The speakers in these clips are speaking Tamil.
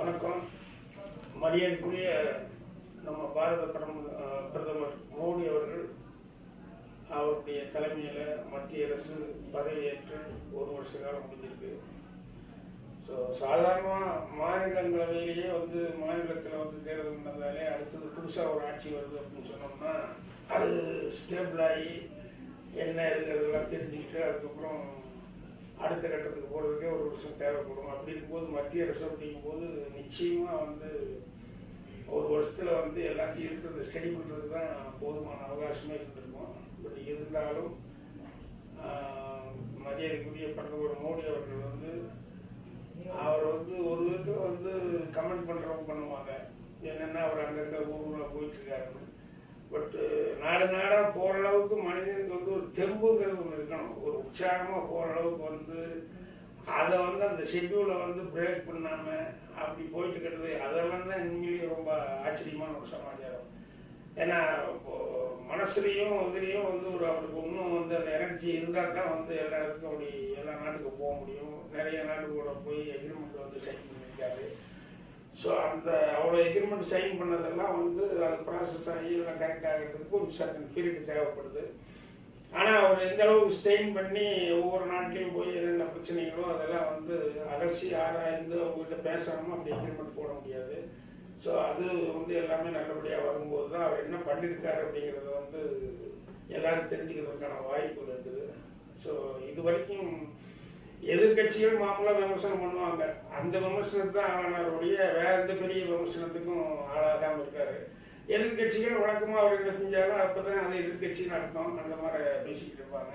வணக்கம். மரியாதைக்குரிய நம்ம பாரத பிரதமர் மோடி அவர்கள் அவருடைய தலைமையில் மத்திய அரசு பதவியேற்று 1 வருஷ காலம் முடிஞ்சிருக்கு. ஸோ சாதாரணமாக மாநிலங்களவையிலேயே மாநிலத்தில் தேர்தல் நடந்தாலே அடுத்தது புதுசாக ஒரு ஆட்சி வருது அப்படின்னு சொன்னோம்னா அது ஸ்டேபிள் ஆகி என்ன இருக்கிறதெல்லாம் தெரிஞ்சுக்கிட்டு அதுக்கப்புறம் அடுத்த கட்டத்துக்கு போகிறதுக்கே 1 வருஷம் தேவைப்படும். அப்படி இருக்கும்போது மத்திய அரசு அப்படிங்கும்போது நிச்சயமாக 1 வருஷத்தில் எல்லாத்தையும் இருக்கிறத ஸ்டடி பண்ணுறது தான் போதுமான அவகாசமே இருந்திருக்கும். பட் இருந்தாலும் மரியாதைக்குரிய பிரதமர் மோடி அவர்கள் அவர் ஒரு விதத்தில் கமெண்ட் பண்ணுறவங்க பண்ணுவாங்க, என்னென்னா அவர் அங்கங்கே ஊரில் போயிட்டுருக்காருன்னு. பட் நாடாக போகிற அளவுக்கு மனிதனுக்கு ஒரு தெம்புங்கிறது ஒன்று இருக்கணும். ஒரு உற்சாகமாக போகிற அளவுக்கு அதை அந்த ஷெட்யூலை பிரேக் பண்ணாமல் அப்படி போயிட்டு இருக்கிறது அதெல்லாம் தான் உண்மையிலேயே ரொம்ப ஆச்சரியமான ஒரு சமாச்சாரம். ஏன்னா மனசுலையும் இதுலேயும் அவருக்கு இன்னும் அந்த எனர்ஜி இருந்தால் தான் எல்லா இடத்துக்கும் அப்படி எல்லா நாட்டுக்கும் போக முடியும். நிறைய நாடுகளோட போய் எக்ரிமெண்ட் சைன் பண்ணியிருக்காரு. ஸோ அந்த அவ்வளோ எக்ரிமெண்ட் சைன் பண்ணதெல்லாம் அது ப்ராசஸ் ஆகி எல்லாம் கரெக்ட் ஆகிறதுக்கு ஒரு சர்டன் பீரியட் தேவைப்படுது. ஆனால் அவர் எந்த அளவுக்கு ஸ்டெயின் பண்ணி ஒவ்வொரு நாட்டிலையும் போய் என்னென்ன பிரச்சனைகளோ அதெல்லாம் அலசி ஆராய்ந்து அவங்ககிட்ட பேசாமல் அப்படி எக்ரிமெண்ட் போட முடியாது. ஸோ அது எல்லாமே நல்லபடியாக வரும்போது தான் அவர் என்ன பண்ணியிருக்காரு அப்படிங்கிறத எல்லாரும் தெரிஞ்சுக்கிறதுக்கான வாய்ப்பு இருக்குது. ஸோ இது வரைக்கும் எதிர்கட்சிகள் மாமூலாக விமர்சனம் பண்ணுவாங்க. அந்த விமர்சனத்தை தான் அவருடைய வேற எந்த பெரிய விமர்சனத்துக்கும் ஆளாகாமல் இருக்காரு. எதிர்கட்சிகள் வழக்கமாக அவர் என்ன செஞ்சாலும் அப்போதான் அது எதிர்கட்சின்னு அர்த்தம் அந்த மாதிரி பேசிக்கிட்டு இருப்பாங்க.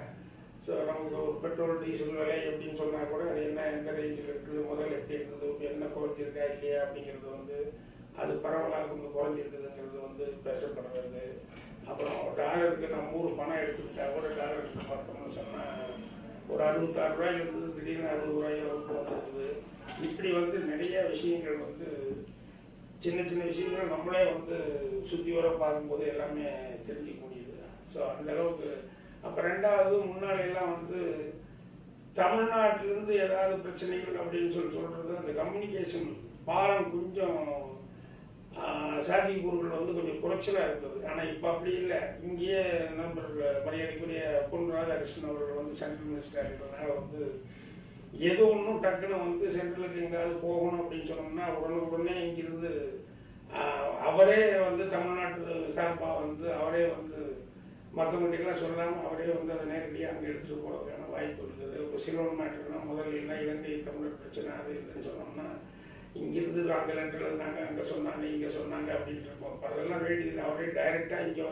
ஸோ நமக்கு ஒரு பெட்ரோல் டீசல் விலை எப்படின்னு சொன்னால் கூட அது என்ன எந்த ரேஞ்சில் இருக்குது, முதல்ல எப்படி இருக்குது, என்ன குறைஞ்சிருக்கா இல்லையா அப்படிங்கிறது அது பரவலாக குறைஞ்சிருக்குதுங்கிறது பேசப்படுறது. அப்புறம் டாலருக்கு நம்ம ஊர் பணம் எடுத்துக்கிட்டா கூட டாலருக்கு பார்த்தோம்னு சொன்னால் ஒரு 66 ரூபாய் இருந்தது திடீர்னு 60 ரூபாய் வந்துருக்குது. இப்படி நிறைய விஷயங்கள் சின்ன சின்ன விஷயங்கள் நம்மளே சுற்றி வர பார்க்கும்போது எல்லாமே தெரிஞ்சுக்க முடியுது. ஸோ அந்த அளவுக்கு. அப்போ ரெண்டாவது முன்னாடி எல்லாம் தமிழ்நாட்டிலிருந்து ஏதாவது பிரச்சனைகள் அப்படின்னு சொல்றது அந்த கம்யூனிகேஷன் பாலம் கொஞ்சம் சாத்தியக்கூறுகள் கொஞ்சம் குறைச்சலாக இருந்தது. ஆனால் இப்போ அப்படி இல்லை. இங்கேயே நண்பர் மரியாதைக்குரிய பொன் ராதாகிருஷ்ணன் அவர்கள் சென்ட்ரல் மினிஸ்டர் இருக்கிறதுனால எது ஒன்றும் டக்குன்னு சென்ட்ரலுக்கு எங்காவது போகணும் அப்படின்னு சொன்னோம்னா உடனே இங்கிருந்து அவரே தமிழ்நாட்டு சார்பாக அவரே மற்றவங்களுக்கெல்லாம் சொல்லாமல் அவரே அதை நேரடியாக அங்கே எடுத்துகிட்டு போகிறதுக்கான வாய்ப்பு இருக்குது. இப்போ சிலோன் மேட்டர்னா முதல்ல எல்லாம் இலங்கை தமிழர் பிரச்சனை அது இதுன்னு சொன்னோம்னா இங்கிருந்து அங்கே லண்டனில் நாங்கள் அங்கே சொன்னாங்க இங்கே சொன்னாங்க அப்படின்ட்டு இருக்கோம். அதெல்லாம் ரேடியில் அவரே டைரெக்டாக இங்கே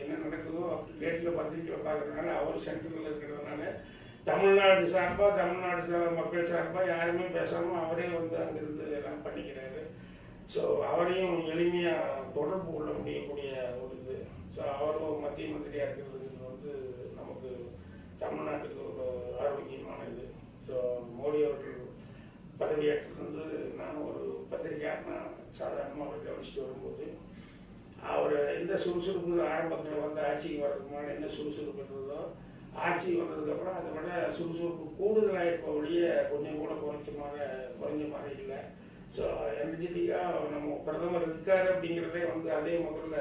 என்ன நடக்குதோ ரேட்டில் பத்திரிக்கையில் பார்க்குறதுனால அவர் சென்ட்ரலில் இருக்கிறதுனால தமிழ்நாடு சார்பாக தமிழ்நாடு மக்கள் சார்பாக யாருமே பேசாமல் அவரே அங்கிருந்து எல்லாம் பண்ணிக்கிறாரு. ஸோ அவரையும் எளிமையாக தொடர்பு கொள்ள முடியக்கூடிய ஒரு இது. ஸோ அவரும் மத்திய மந்திரியாக இருக்கிறது நமக்கு தமிழ்நாட்டுக்கு ஒரு ஆரோக்கியமான இது. ஸோ மோடி அவர்கள் பதவியேற்றிருந்து நான் ஒரு பத்திரிகையாளனா சாதாரணமாக கவனிச்சுட்டு வரும்போது அவர் எந்த சுறுசுறுப்பு ஆரம்பத்தில் ஆட்சிக்கு வர்றதுக்கு முன்னாடி என்ன சுறுசுறுப்பு இருந்ததோ ஆட்சி வந்ததுக்கப்புறம் அதை விட சுறுசுறுப்பு கூடுதலாக இருக்க வழிய கொஞ்சம் கூட குறைஞ்ச மாதிரி இல்லை. ஸோ எனர்ஜெட்டிக்காக நம்ம பிரதமர் இருக்காரு அப்படிங்கிறதே அதே முதல்ல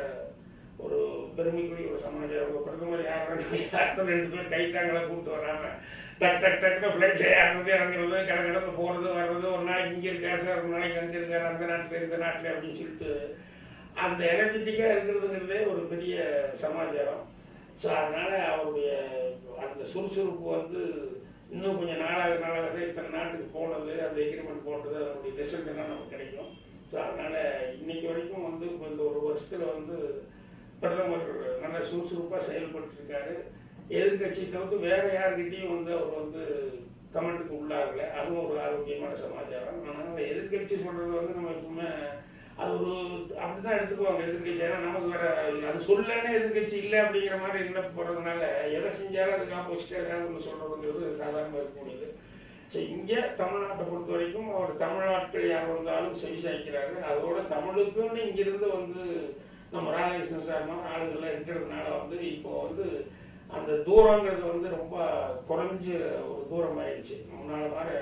ஒரு பெருமைக்குரிய ஒரு சமாச்சாரம். பிரதமர் யாரும் 2 பேர் கைத்தாங்களை கூப்பிட்டு வராம டக்கு ஃப்ளைட் ஏறது இறங்குறது கடந்து போகிறது வர்றது, ஒரு நாளைக்கு இங்கே இருக்காரு சார், ஒரு நாளைக்கு அங்கே இருக்காரு, அந்த நாட்டில் இந்த நாட்டில் அப்படின்னு சொல்லிட்டு அந்த எனர்ஜெட்டிக்காக இருக்கிறதுங்கிறதே ஒரு பெரிய சமாச்சாரம். ஸோ அதனால அவருடைய அந்த சுறுசுறுப்பு இன்னும் கொஞ்சம் நாளாக இத்தனை நாட்டுக்கு போனது, அந்த எக்ரிமெண்ட் போனது, அதனுடைய ரிசல்ட் எல்லாம் நமக்கு கிடைக்கும். ஸோ அதனால இன்னைக்கு வரைக்கும் இப்போ இந்த 1 வருஷத்துல பிரதமர் நல்ல சுறுசுறுப்பாக செயல்பட்டு இருக்காரு. எதிர்கட்சி தவிர்த்து வேற யாருக்கிட்டையும் அவர் கமெண்ட்டுக்கு உள்ளாகல. அதுவும் ஒரு ஆரோக்கியமான சமாச்சாரம். ஆனால் எதிர்கட்சி சொல்றது நம்ம எப்பவுமே அது ஒரு அப்படிதான் எடுத்துக்குவாங்க எதிர்கட்சி. ஏன்னா நமக்கு வேற அது சொல்லனே எதிர்கட்சி இல்லை அப்படிங்கிற மாதிரி என்ன போறதுனால எதை செஞ்சாலும் அதுக்கு ஆப்போசிட்டா ஏதாவது ஒன்று சொல்றதுங்கிறது சாதாரணமாக இருக்க முடியுது. ஸோ இங்கே தமிழ்நாட்டை பொறுத்த வரைக்கும் அவர் தமிழ்நாட்கள் யார் வந்தாலும் செவி சாய்க்கிறாரு. அதோட தமிழுக்குன்னு இங்கிருந்து நம்ம ராதாகிருஷ்ணன் சார் மாதிரி ஆளுங்கள்லாம் இருக்கிறதுனால இப்போ அந்த தூரங்கிறது ரொம்ப குறைஞ்ச ஒரு தூரம் ஆயிடுச்சு. முன்னால மாதிரி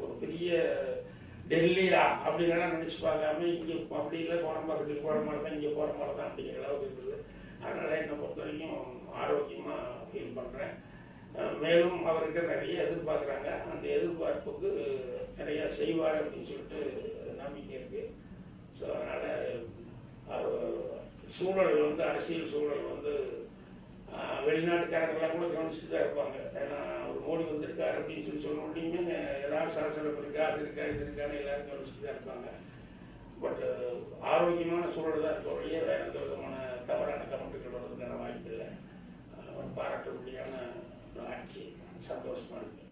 ஒரு பெரிய டெல்லியா அப்படிங்கலாம் நினச்சி பார்க்காம இங்கே அப்படி இல்லை கோடம்பாக்கத்துக்கு போகிற மாதிரி தான் இங்கே போகிற மாதிரி தான் அப்படிங்கிற அளவுக்கு இருக்குது. அதனால் என்னை பொறுத்த வரைக்கும் ஆரோக்கியமாக ஃபீல் பண்ணுறேன். மேலும் அவர்கிட்ட நிறைய எதிர்பார்க்குறாங்க. அந்த எதிர்பார்ப்புக்கு நிறையா செய்வார் அப்படின்னு சொல்லிட்டு நம்பிக்கை இருக்குது. ஸோ அதனால் சூழல் வந்து அரசியல் சூழல் வந்து வெளிநாட்டுக்காரங்களாம் கூட கவனிச்சுட்டு தான் இருப்பாங்க. ஏன்னா அவர் மோடி வந்திருக்காரு அப்படின்னு சொல்ல முடியுமே ஏதாவது சலசலப்பு இருக்கா, அது இருக்கா, இது இருக்கான்னு எல்லாரும் கவனிச்சுட்டு தான் இருப்பாங்க. பட் ஆரோக்கியமான சூழல் தான் இருக்க வழியே வேற எந்த விதமான தவறான கமெண்ட்டுகள் வர்றதுக்கான வாய்ப்பு இல்லை. பாராட்டக்கூடியான ஆட்சி. சந்தோஷமா இருக்கு.